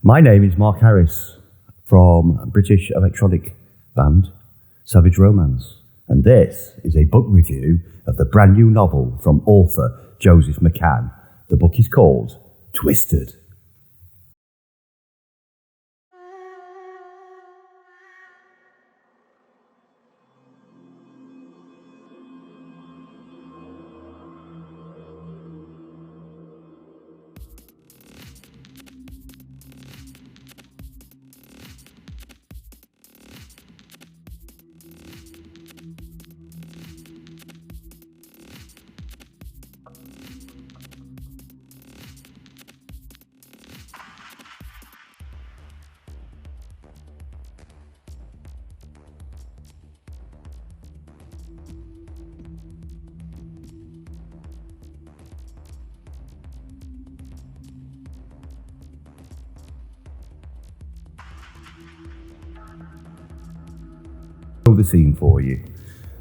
My name is Mark Harris from British electronic band Savage Romance, and this is a book review of the brand new novel from author Joseph McCann. The book is called Twisted. The scene for you.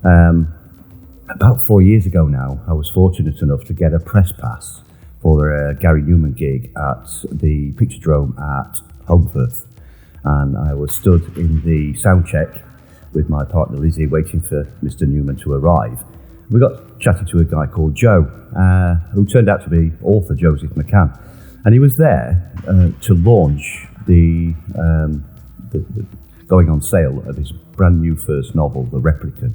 About 4 years ago now, I was fortunate enough to get a press pass for a Gary Newman gig at the Picturedrome at Holmfirth, and I was stood in the sound check with my partner Lizzie waiting for Mr. Newman to arrive. We got chatting to a guy called Joe, who turned out to be author Joseph McCann, and he was there to launch the going on sale of his brand new first novel, The Replicant.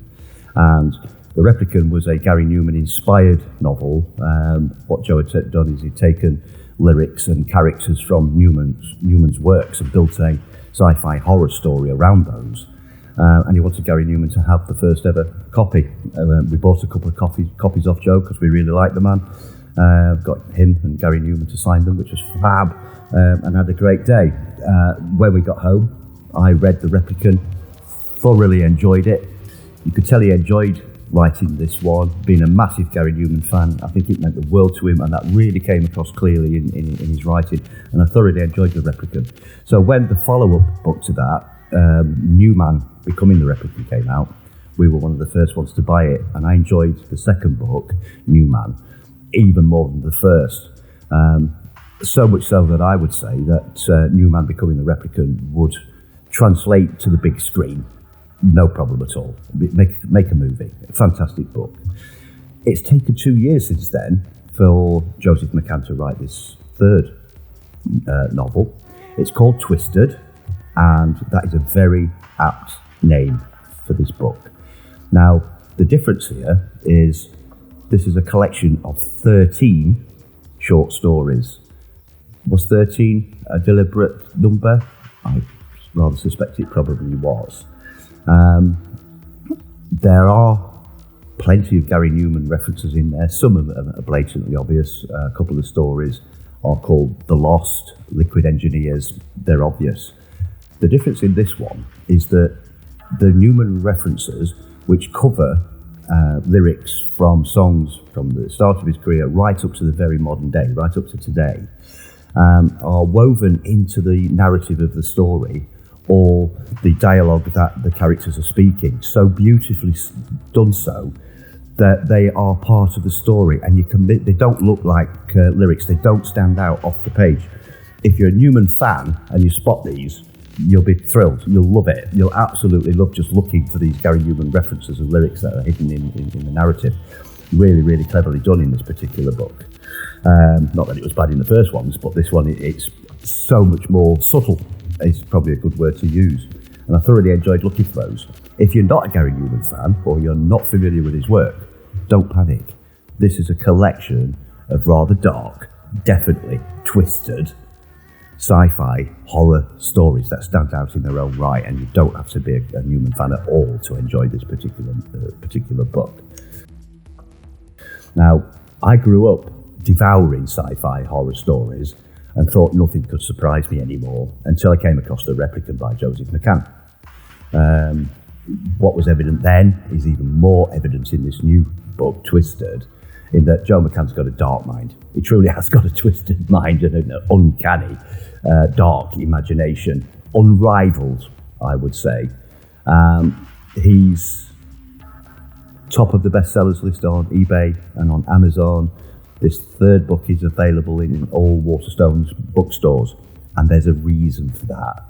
And The Replicant was a Gary Newman inspired novel. What Joe had done is he'd taken lyrics and characters from Newman's works and built a sci-fi horror story around those. And he wanted Gary Newman to have the first ever copy. We bought a couple of copies off Joe because we really liked the man. Got him and Gary Newman to sign them, which was fab, and had a great day. When we got home, I read The Replicant, thoroughly enjoyed it. You could tell he enjoyed writing this one, being a massive Gary Newman fan. I think it meant the world to him, and that really came across clearly in his writing, and I thoroughly enjoyed The Replicant. So when the follow-up book to that, Newman Becoming the Replicant, came out, we were one of the first ones to buy it, and I enjoyed the second book, Newman, even more than the first. So much so that I would say that Newman Becoming the Replicant would translate to the big screen, no problem at all. Make a movie. A fantastic book. It's taken 2 years since then for Joseph McCann to write this third novel. It's called Twisted, and that is a very apt name for this book. Now, the difference here is this is a collection of 13 short stories. Was 13 a deliberate number? I rather suspect it probably was. There are plenty of Gary Newman references in there. Some of them are blatantly obvious. A couple of stories are called The Lost, Liquid Engineers. They're obvious. The difference in this one is that the Newman references, which cover lyrics from songs from the start of his career right up to the very modern day, right up to today, are woven into the narrative of the story or the dialogue that the characters are speaking, so beautifully done so that they are part of the story, and they don't look like lyrics, they don't stand out off the page. If you're a Newman fan and you spot these, you'll be thrilled, you'll love it, you'll absolutely love just looking for these Gary Newman references and lyrics that are hidden in the narrative. Really, really cleverly done in this particular book. Not that it was bad in the first ones, but this one, it's so much more subtle. It's probably a good word to use, and I thoroughly enjoyed looking for those. If you're not a Gary Newman fan or you're not familiar with his work, don't panic. This is a collection of rather dark, definitely twisted sci-fi horror stories that stand out in their own right, and you don't have to be a Newman fan at all to enjoy this particular book. Now, I grew up devouring sci-fi horror stories and thought nothing could surprise me anymore until I came across The Replicant by Joseph McCann. What was evident then is even more evident in this new book, Twisted, in that Joe McCann's got a dark mind. He truly has got a twisted mind and an uncanny, dark imagination, unrivaled, I would say. He's top of the bestsellers list on eBay and on Amazon. This third book is available in all Waterstones bookstores. and there's a reason for that.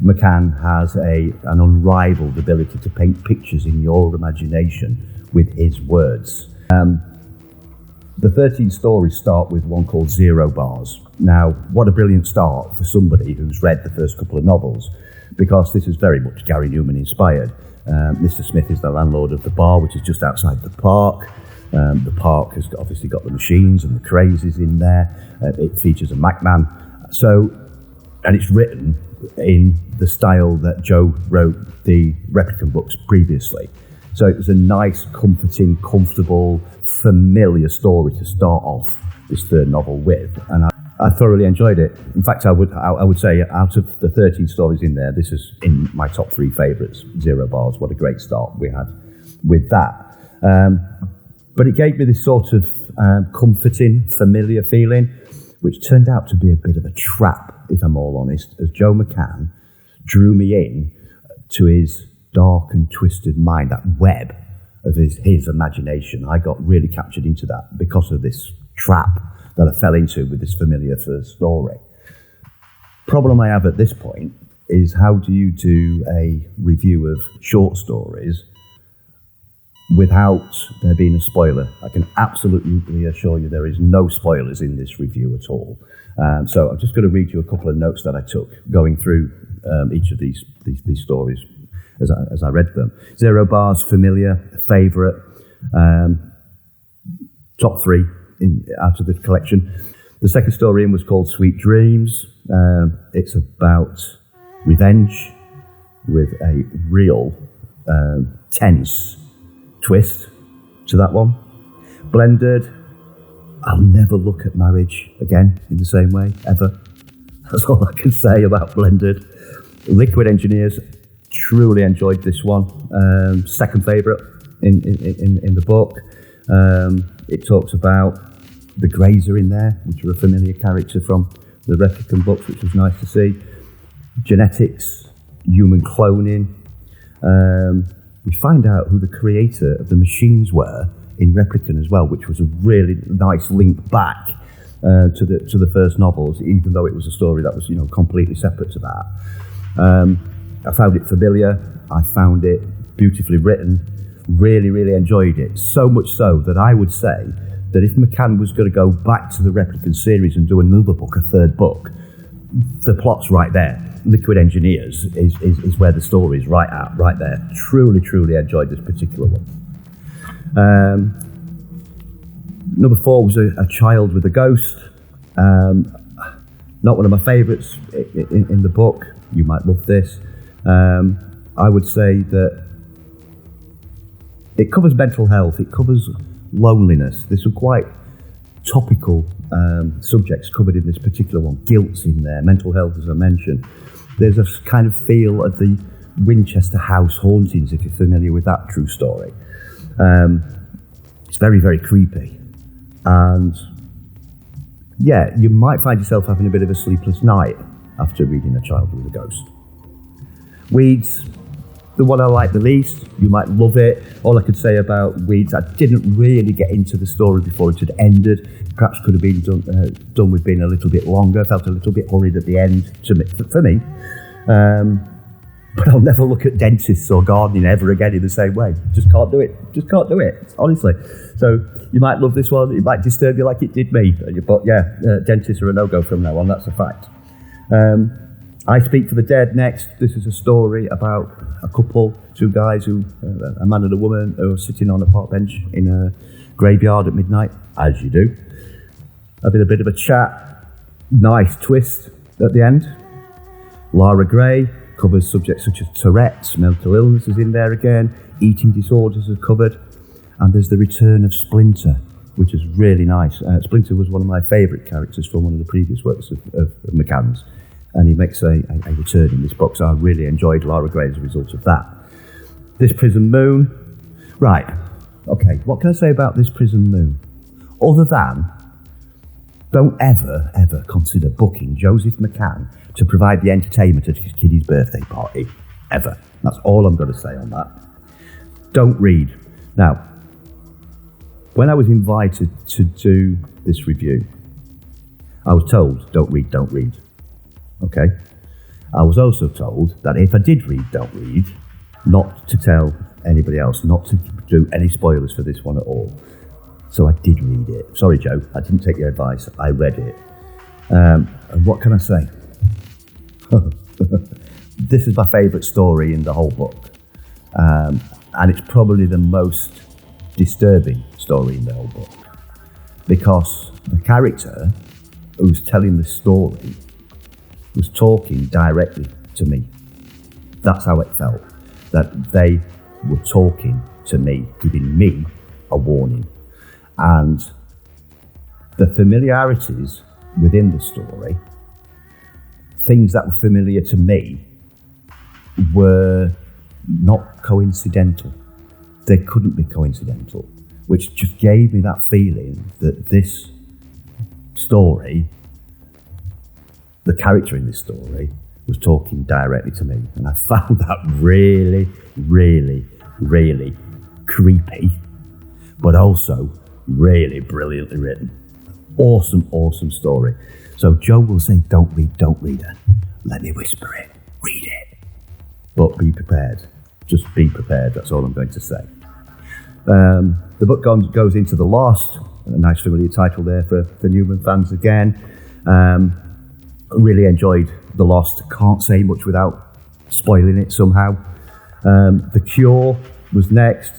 McCann has an unrivaled ability to paint pictures in your imagination with his words. The 13 stories start with one called Zero Bars. Now, what a brilliant start for somebody who's read the first couple of novels, because this is very much Gary Newman inspired. Mr. Smith is the landlord of the bar, which is just outside the park. The park has obviously got the machines and the crazes in there. It features a Macman. And it's written in the style that Joe wrote the Replicant books previously. So it was a nice, comforting, comfortable, familiar story to start off this third novel with, and I thoroughly enjoyed it. In fact, I would say out of the 13 stories in there, this is in my top 3 favourites. Zero Bars, what a great start we had with that. But it gave me this sort of comforting, familiar feeling, which turned out to be a bit of a trap, if I'm all honest, as Joe McCann drew me in to his dark and twisted mind, that web of his imagination. I got really captured into that because of this trap that I fell into with this familiar first story. Problem I have at this point is, how do you do a review of short stories without there being a spoiler? I can absolutely assure you there is no spoilers in this review at all. So I'm just going to read you a couple of notes that I took going through each of these stories as I read them. Zero Bars, familiar, favourite, top 3 out of the collection. The second story in was called Sweet Dreams. It's about revenge with a real tense twist to that one. Blended, I'll never look at marriage again in the same way, ever. That's all I can say about Blended. Liquid Engineers, truly enjoyed this one. Second favourite in the book. It talks about the Grazer in there, which are a familiar character from the Replicant books, which was nice to see. Genetics, human cloning. We find out who the creator of the machines were in Replicant as well, which was a really nice link back to the first novels, even though it was a story that was completely separate to that. I found it familiar. I found it beautifully written. Really, really enjoyed it. So much so that I would say that if McCann was going to go back to the Replicant series and do another book, a third book, the plot's right there. Liquid Engineers is where the story is right there. Truly, truly enjoyed this particular one. Number 4 was a Child with a Ghost. Not one of my favourites in the book. You might love this. I would say that it covers mental health, it covers loneliness. There's some quite topical subjects covered in this particular one. Guilt's in there, mental health, as I mentioned. There's a kind of feel of the Winchester House hauntings, if you're familiar with that true story. It's very, very creepy. And yeah, you might find yourself having a bit of a sleepless night after reading A Child with a Ghost. Weeds, the one I like the least. You might love it. All I could say about Weeds, I didn't really get into the story before it had ended. Perhaps could have been done with being a little bit longer. Felt a little bit hurried at the end for me. But I'll never look at dentists or gardening ever again in the same way. Just can't do it. Just can't do it, honestly. So you might love this one. It might disturb you like it did me. But yeah, dentists are a no-go from now on. That's a fact. I Speak for the Dead next. This is a story about a couple, 2 guys, a man and a woman, who are sitting on a park bench in a graveyard at midnight, as you do. Having a bit of a chat. Nice twist at the end. Lara Gray covers subjects such as Tourette's, mental illness is in there again, eating disorders are covered, and there's the return of Splinter, which is really nice. Splinter was one of my favourite characters from one of the previous works of McCann's, and he makes a return in this book, so I really enjoyed Lara Gray as a result of that. This Prison Moon. Right, okay, what can I say about This Prison Moon? Other than, don't ever, ever consider booking Joseph McCann to provide the entertainment at his kiddie's birthday party. Ever. That's all I'm going to say on that. Don't read. Now, when I was invited to do this review, I was told, don't read. Okay? I was also told that if I did read, don't read, not to tell anybody else, not to do any spoilers for this one at all. So I did read it. Sorry, Joe, I didn't take your advice. I read it. And what can I say? This is my favourite story in the whole book. And it's probably the most disturbing story in the whole book. Because the character who's telling the story was talking directly to me. That's how it felt. That they were talking to me, giving me a warning. And the familiarities within the story, things that were familiar to me, were not coincidental. They couldn't be coincidental, which just gave me that feeling that this story, the character in this story, was talking directly to me. And I found that really, really, really creepy, but also really brilliantly written. Awesome story. So Joe will say, don't read it. Let me whisper it. Read it. But be prepared. Just be prepared. That's all I'm going to say. The book goes into The Lost, a nice familiar title there for Newman fans again. Really enjoyed The Lost. Can't say much without spoiling it somehow. The Cure was next.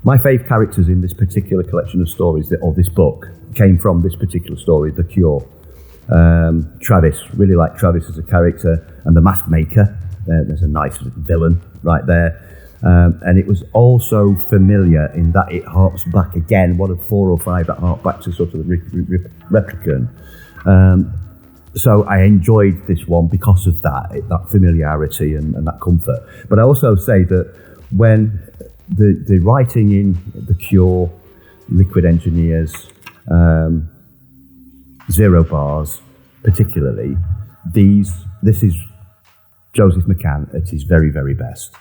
My favourite characters in this particular collection of stories, or this book, came from this particular story, The Cure. Travis, really like Travis as a character, and the Mask Maker. There's a nice villain right there. And it was also familiar in that it harks back again, one of 4 or 5 that hark back to sort of the Replicant. So I enjoyed this one because of that familiarity and that comfort. But I also say that when the writing in The Cure, Liquid Engineers, Zero Bars, particularly, this is Joseph McCann at his very, very best.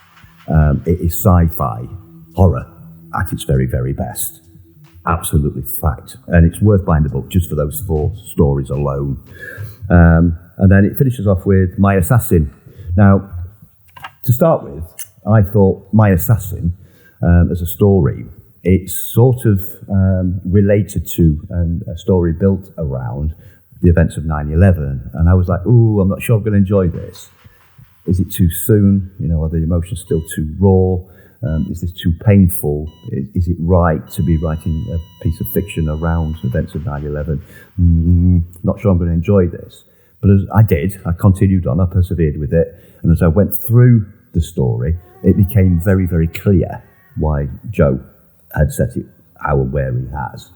It is sci-fi horror at its very, very best. Absolutely fact. And it's worth buying the book just for those 4 stories alone. And then it finishes off with My Assassin. Now, to start with, I thought My Assassin, as a story, it's sort of related to a story built around the events of 9/11. And I was like, ooh, I'm not sure I'm going to enjoy this. Is it too soon? Are the emotions still too raw? Is this too painful? Is it right to be writing a piece of fiction around events of 9/11? Not sure I'm going to enjoy this. But as I did, I continued on, I persevered with it. And as I went through the story, it became very, very clear why Joe had set it how and where he has.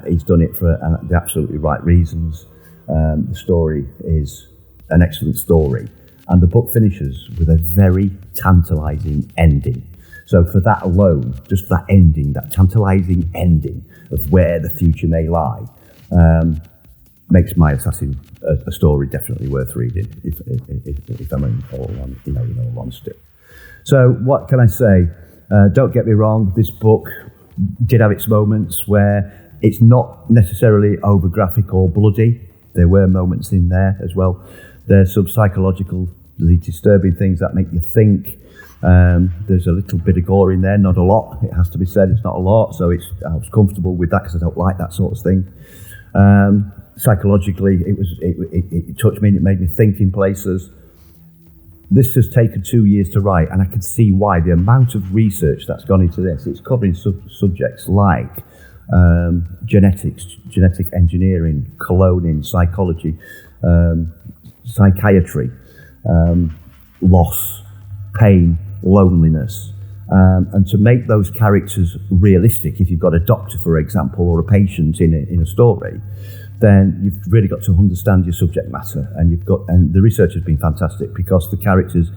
He's done it for the absolutely right reasons. The story is an excellent story. And the book finishes with a very tantalising ending. So for that alone, just that ending, that tantalising ending of where the future may lie, makes My Assassin a story definitely worth reading, if I'm in all honesty. So what can I say? Don't get me wrong, this book did have its moments where it's not necessarily over graphic or bloody. There were moments in there as well. There's some psychologically disturbing things that make you think. There's a little bit of gore in there, not a lot. It has to be said, it's not a lot. So I was comfortable with that because I don't like that sort of thing. Psychologically, it touched me and it made me think in places. This has taken 2 years to write, and I can see why. The amount of research that's gone into this. It's covering subjects like genetics, genetic engineering, cloning, psychology, psychiatry, loss, pain, loneliness, and to make those characters realistic. If you've got a doctor, for example, or a patient in a story, then you've really got to understand your subject matter, and the research has been fantastic because the characters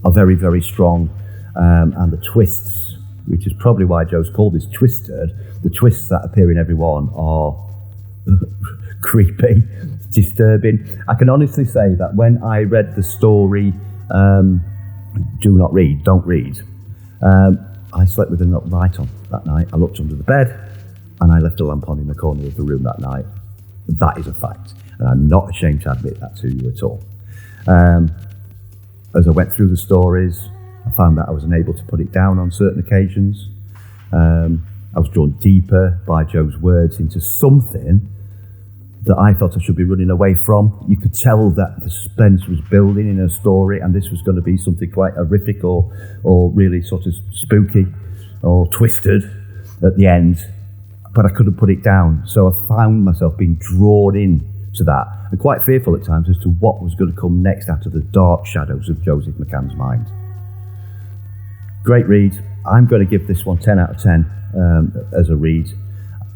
are very, very strong, and the twists, which is probably why Joe's called this Twisted, the twists that appear in every one are creepy, disturbing. I can honestly say that when I read the story, Don't Read, I slept with the light on that night. I looked under the bed and I left a lamp on in the corner of the room that night. That is a fact. And I'm not ashamed to admit that to you at all. As I went through the stories, I found that I was unable to put it down on certain occasions. I was drawn deeper by Joe's words into something that I thought I should be running away from. You could tell that the suspense was building in a story, and this was going to be something quite horrific or really sort of spooky or twisted at the end, but I couldn't put it down. So I found myself being drawn in to that, and quite fearful at times as to what was going to come next out of the dark shadows of Joseph McCann's mind. Great read. I'm going to give this one 10 out of 10 as a read.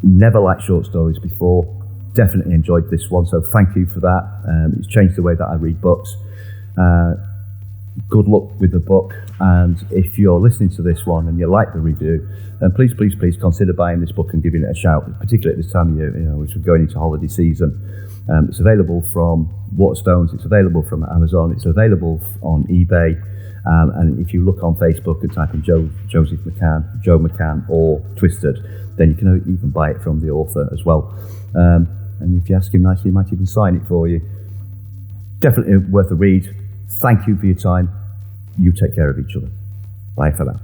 Never liked short stories before. Definitely enjoyed this one, so thank you for that. It's changed the way that I read books. Good luck with the book, and if you're listening to this one and you like the review, then please consider buying this book and giving it a shout, particularly at this time of year, which we're going into holiday season. It's available from Waterstones, it's available from Amazon, it's available on eBay, and if you look on Facebook and type in Joseph McCann, Joe McCann, or Twisted, then you can even buy it from the author as well. And if you ask him nicely, he might even sign it for you. Definitely worth a read. Thank you for your time. You take care of each other. Bye for now.